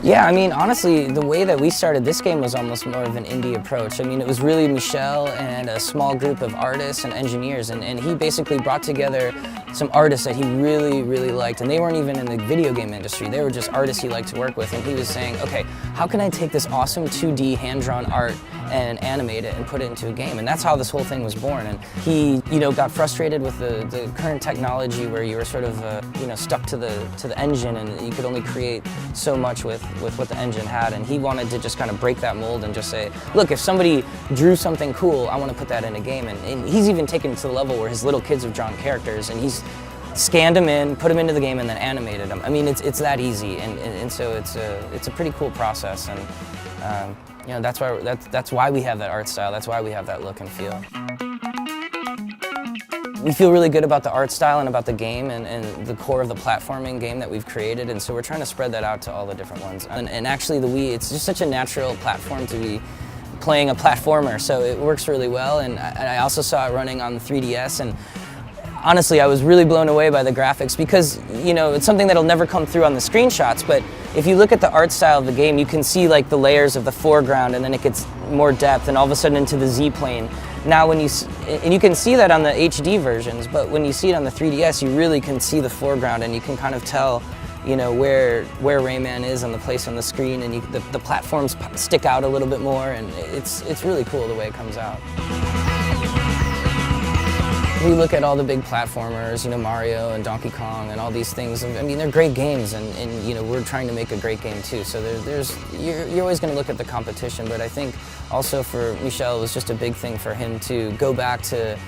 Yeah, I mean, honestly, the way that we started this game was almost more of an indie approach. I mean, it was really Michel and a small group of artists and engineers, and he basically brought together some artists that he really, really liked, and they weren't even in the video game industry. They were just artists he liked to work with, and he was saying, okay, how can I take this awesome 2D hand-drawn art and animate it and put it into a game? And that's how this whole thing was born. And he, got frustrated with the current technology where you were sort of, stuck to the engine, and you could only create so much with what the engine had. And he wanted to just kind of break that mold and just say, look, if somebody drew something cool, I want to put that in a game. And he's even taken it to the level where his little kids have drawn characters, and he's scanned them in, put them into the game, and then animated them. I mean, it's that easy, and so it's a pretty cool process. And that's why we have that art style. That's why we have that look and feel. We feel really good about the art style and about the game and the core of the platforming game that we've created, and so we're trying to spread that out to all the different ones. And actually the Wii, it's just such a natural platform to be playing a platformer, so it works really well. And I also saw it running on the 3DS, and honestly, I was really blown away by the graphics because, it's something that'll never come through on the screenshots, but if you look at the art style of the game, you can see like the layers of the foreground, and then it gets more depth, and all of a sudden into the Z-plane. Now and you can see that on the HD versions, but when you see it on the 3DS, you really can see the foreground, and you can kind of tell, where Rayman is on the place on the screen, and the platforms stick out a little bit more, and it's really cool the way it comes out. We look at all the big platformers, Mario and Donkey Kong and all these things. I mean, they're great games, and we're trying to make a great game too. So you're always going to look at the competition, but I think also for Michel, it was just a big thing for him to go back to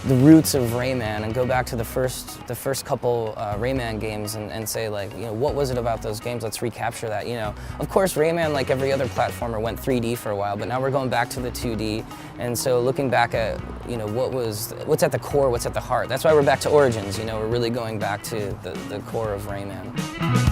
the roots of Rayman and go back to the first couple Rayman games and say, like, what was it about those games? Let's recapture that. Of course, Rayman, like every other platformer, went 3D for a while, but now we're going back to the 2D. And so looking back at what's at the core, what's at the heart. That's why we're back to Origins. We're really going back to the core of Rayman.